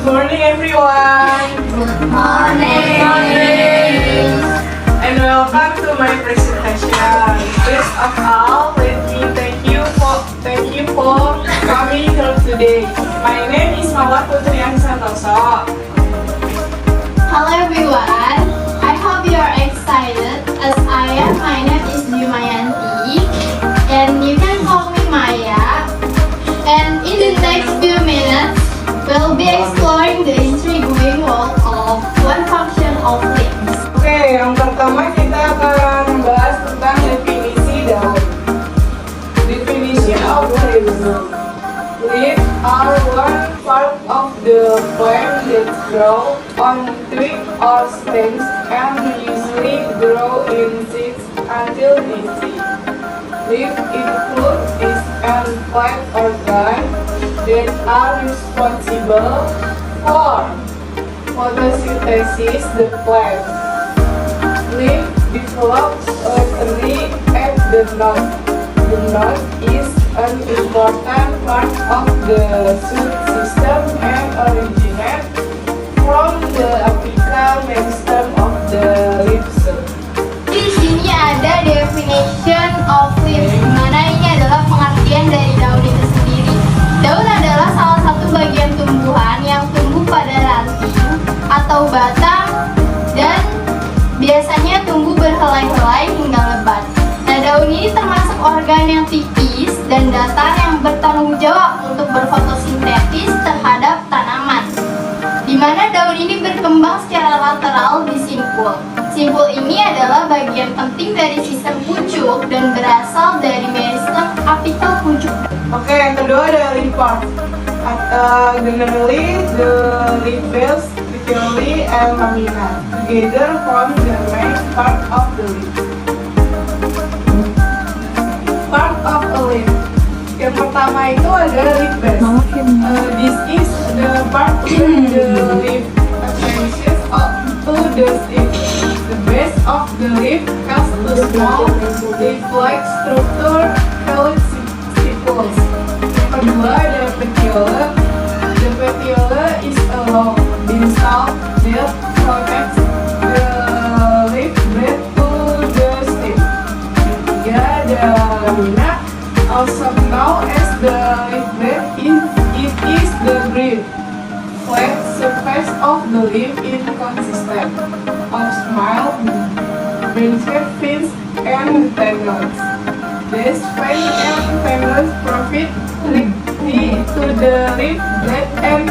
morning, everyone. Good morning. And welcome to my presentation. First of all, let me thank you for coming here today. My name is Mawar Putriani Santoso. Hello everyone. I hope you are excited as I am. My name is Yumayanti and you can call me Maya. And in the next few minutes, we'll be exploring the intriguing world of one function of leaves. Oke, yang pertama kita akan membahas tentang definisi daun. Definition of leaves. Leaves are one part of the plant that grow on twigs or stems and usually grow in seeds until they see. Leaves include leaves and plant organs that are responsible for photosynthesis the plant. Leaf develops early at the node. The node is an important part of the shoot system and originates from the apical meristem of the leaf cell. Di sini ada definition of leaves, di mana ini adalah pengertian dari daun itu sendiri. Daun adalah salah satu bagian tumbuhan yang tumbuh pada ranting atau batang dan biasanya tumbuh berhelai-helai hingga lebat. Nah, daun ini termasuk organ yang tipis dan datar yang bertanggung jawab untuk berfotosintesis terhadap tanaman, di mana daun ini berkembang secara lateral di simpul. Simpul ini adalah bagian penting dari sistem pucuk dan berasal dari meristem apikal pucuk. Oke, yang kedua ada leaf part. Generally, the leaf veils petiole and lamina together form the main part of the leaf. Part of a leaf. Yang pertama itu ada leaf base. This is the part where the leaf attaches to the stem. The base of the leaf has a small leaf-like structure called stipules. Yang kedua ada petiole. The petiole is a long basal that connects the leaf blade to the stem. Yang ketiga ada lamina, also known as the leaf blade. It is the green flat surface of the leaf in consistent of small branched fins and tendrils. These fins and tendrils profit directly to the leaf blade and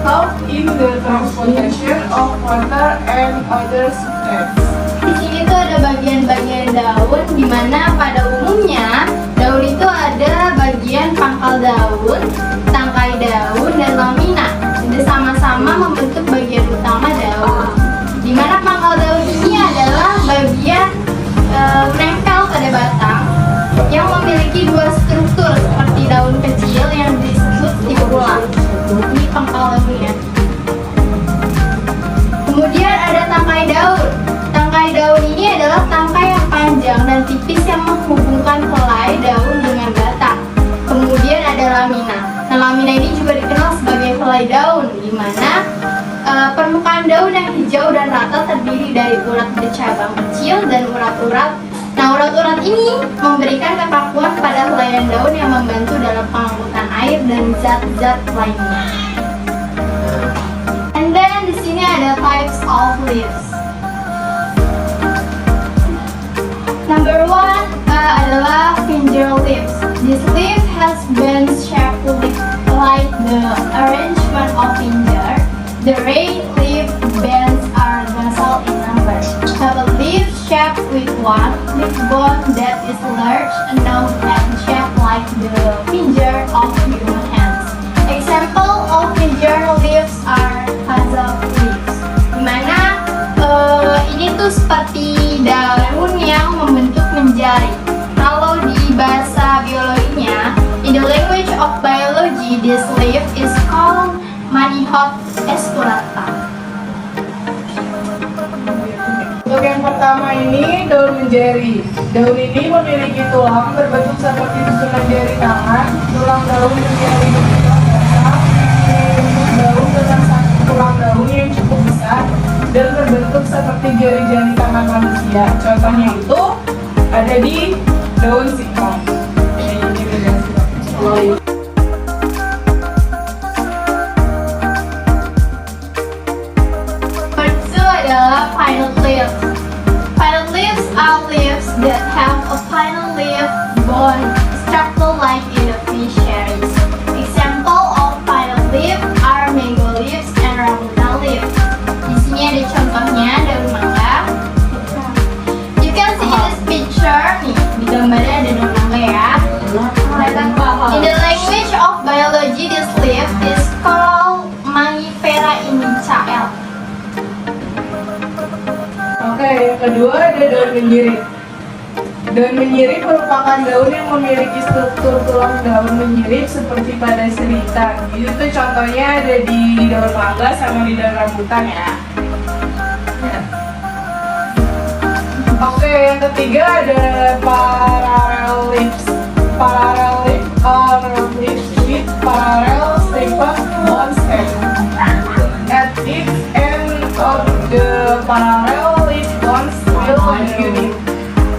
help in the transportation of water and other substances. Di sini tuh ada bagian-bagian daun, di mana pada umumnya daun itu ada bagian pangkal daun, tangkai daun, dan lamina. Jadi sama-sama membentuk bagian utama daun. Di mana pangkal daun ini adalah bagian menempel pada batang yang memiliki dua struktur seperti daun kecil yang disebut stipula. Ini pangkal daunnya. Kemudian ada tangkai daun. Tangkai daun ini adalah tangkai yang panjang dan tipis yang menghubungkan helai daun dengan batang. Kemudian ada lamina. Nah, lamina ini juga dikenal sebagai helai daun, di mana permukaan daun yang hijau dan rata terdiri dari urat bercabang kecil dan urat-urat. Nah, urat-urat ini memberikan kekakuan pada helaian daun yang membantu dalam pengangkutan air dan zat-zat lainnya. And then di sini ada types of leaves. Number one adalah finger leaves. This leaf has been shaped like the arrangement of finger. The ray leaf bands are basal in number. Have a leaf shaped with one leaf bone that is large, known and shaped like the finger of human hands. Example of finger leaves are hazel leaves. Dimana ini tuh seperti daun yang membentuk menjari. Kalau di bahasa biologinya, in the language of biology, this leaf is called Manihot esculata. Untuk yang pertama ini daun menjari. Daun ini memiliki tulang berbentuk seperti susunan jari tangan. Tulang daun menjari berbentuk basal, daun dengan satu besar dan berbentuk seperti jari-jari tangan manusia. Contohnya itu ada di daun singkong. Kedua adalah pinnate leaves. Pinnate leaves are leaves that have a pinnate leaf bone structure like in the fisheries. Example of pinnate leaf are mango leaves and rambutan leaves. Di sini ada contohnya daun mangga. You can see in this picture nih, di gambarnya ada daun mangga ya. In the language of biology, this leaf is called Mangifera indicae. Oke, yang kedua ada daun menyirip. Daun menyirip merupakan daun yang memiliki struktur tulang daun menyirip seperti pada seritan. Itu contohnya ada di daun mangga sama di daun rambutan ya. Oke, yang ketiga ada parallel leaves. Parallel leaves are leaves with parallel stigma on stem. At its end of the parallel leaf bones will unite.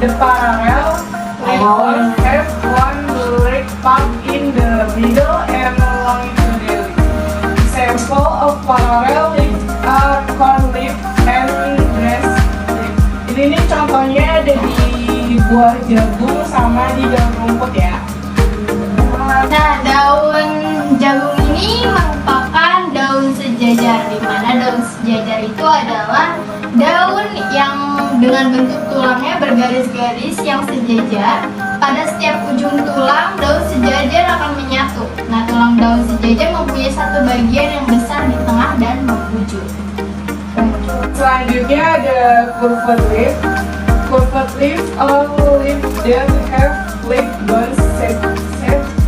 The parallel leaf bones have one direct part in the middle and longitudinally. Example of parallel leaves are corn leaf and grass leaf. Ini contohnya ada di buah jagung sama di daun rumput ya. Nah, daun jagung ini merupakan daun sejajar, di mana daun sejajar itu adalah daun yang dengan bentuk tulangnya bergaris-garis yang sejajar. Pada setiap ujung tulang, daun sejajar akan menyatu. Nah, tulang daun sejajar mempunyai satu bagian yang besar di tengah dan membujur. Selanjutnya ada curved leaf. Curved leaf are leaf that have leaf bones shaped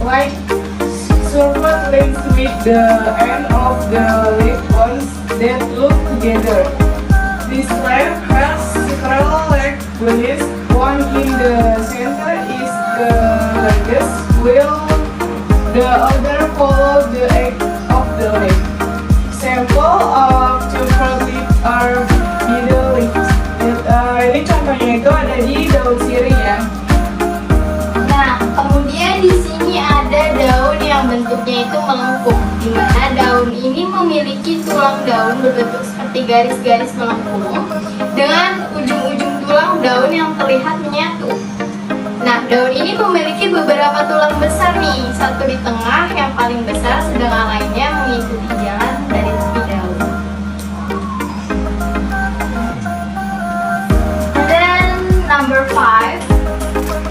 like serpent leaves with the end of the leaf bones that look together. This leaf has several leg bones. One in the center is the largest, while the other follow the edge of the leaf. Example of curved leaf are middle leaves. Ini contohnya itu ada di daun sirih ya. Nah, kemudian di sini ada daun yang bentuknya itu melengkung, di mana daun ini memiliki tulang daun berbentuk seperti garis-garis melengkung dengan ujung-ujung tulang daun yang terlihat menyatu. Nah, daun ini memiliki beberapa tulang besar nih, satu di tengah yang paling besar, sedangkan lainnya mengikuti jalan dari tepi daun. Number 5.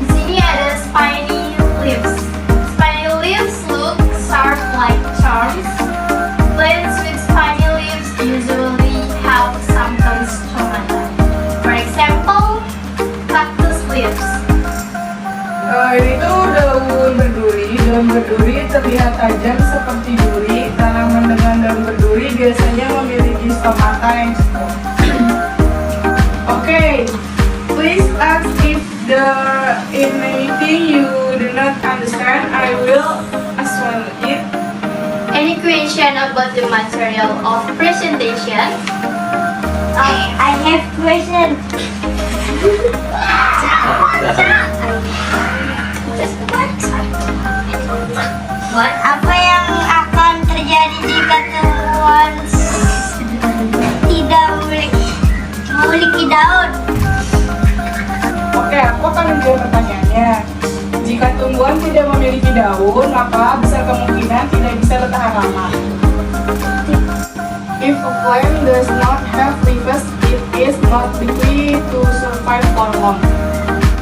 Di sini ada spiny leaves. Spiny leaves look sharp like charms. Plants with spiny leaves usually have some stomata. For example, cactus leaves. Ini tuh daun berduri. Daun berduri terlihat tajam seperti duri. Tanaman dengan daun berduri biasanya memiliki stomata yang cukup. Oke. Please ask if there is anything you do not understand. I will explain it. Any question about the material of presentation? I have question. Apa yang akan terjadi jika tumbuhan tidak memiliki daun? Oke, aku akan menjawab pertanyaannya. Jika tumbuhan tidak memiliki daun, maka besar kemungkinan tidak bisa bertahan lama. If a plant does not have leaves, it is not likely to survive for long.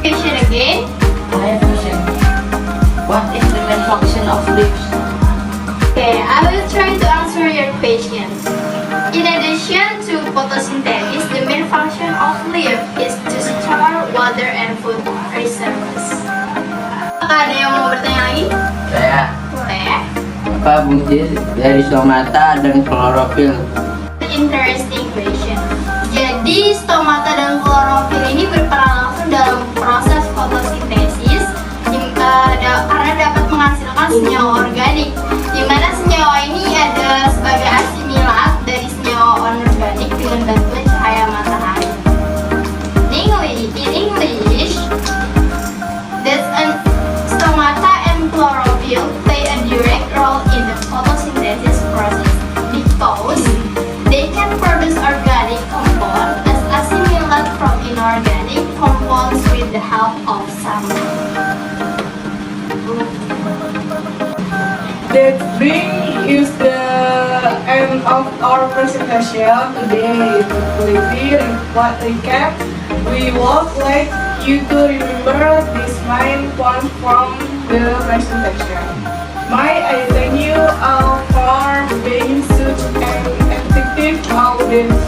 Question again. I have a question. What is the main function of leaves? Okay, I will try to answer your question. In addition to photosynthesis, the main function of leaf is to store water and food reserves. Apakah ada yang mau bertanya lagi? Saya. Boleh. Apa fungsi dari stomata dan klorofil? Interesting question. Jadi stomata dan klorofil ini berperan langsung dalam proses fotosintesis karena dapat menghasilkan senyawa organik, di mana senyawa ini ada sebagai asimilat dari senyawa anorganik let's is the end of our presentation today. To quickly recap, we would like you to remember this main point from the presentation. I thank you all for being such an effective audience.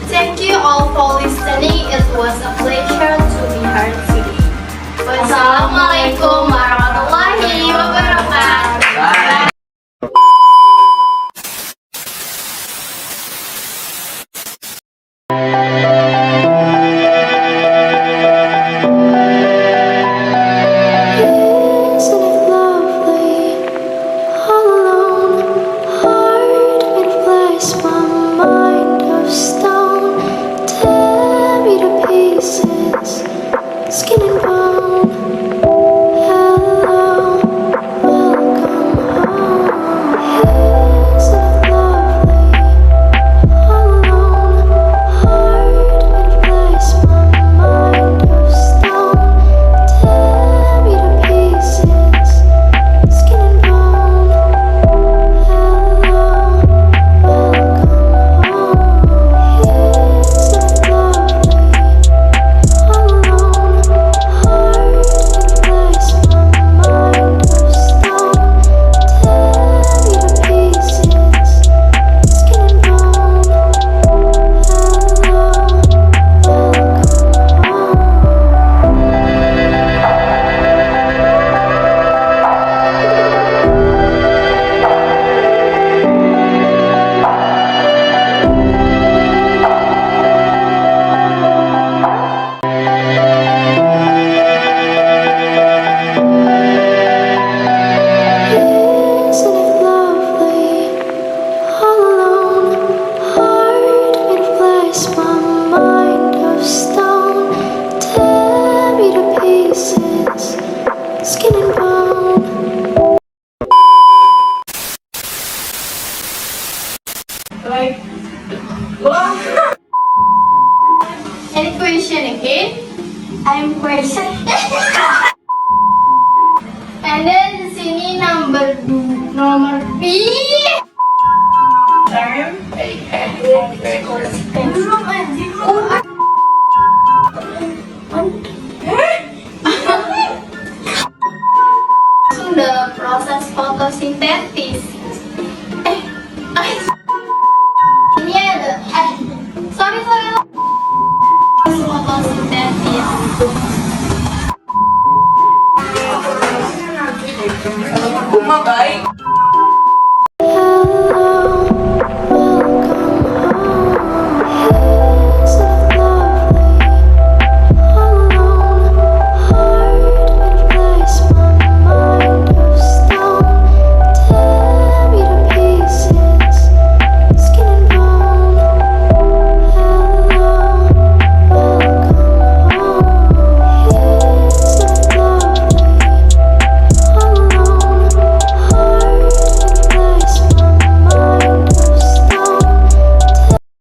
Thank you all for listening. It was a pleasure to be here today. Wassalamualaikum warahmatullahi wabarakatuh. Bye. Isn't it lovely, all alone, heart made of glass, my mind of stone, tear me to pieces, skin and bone. Hello, welcome home. Isn't it lovely, all alone, heart made of glass, my mind of stone, tear me to pieces, skin and bone. Hello, welcome home. Isn't it lovely, all alone, heart made of glass, my mind of stone, tear me to pieces, skin and bone. Hello, welcome home. Isn't it lovely, all alone, heart made of glass, my mind of stone, tear me to pieces, skin and bone. Like, what? Any question again? I'm question. And then di sini nomor B. Time? Belum anjing. Sudah proses fotosintesis. Ini ada. Sorry. Fotosintesis. Aku mah baik.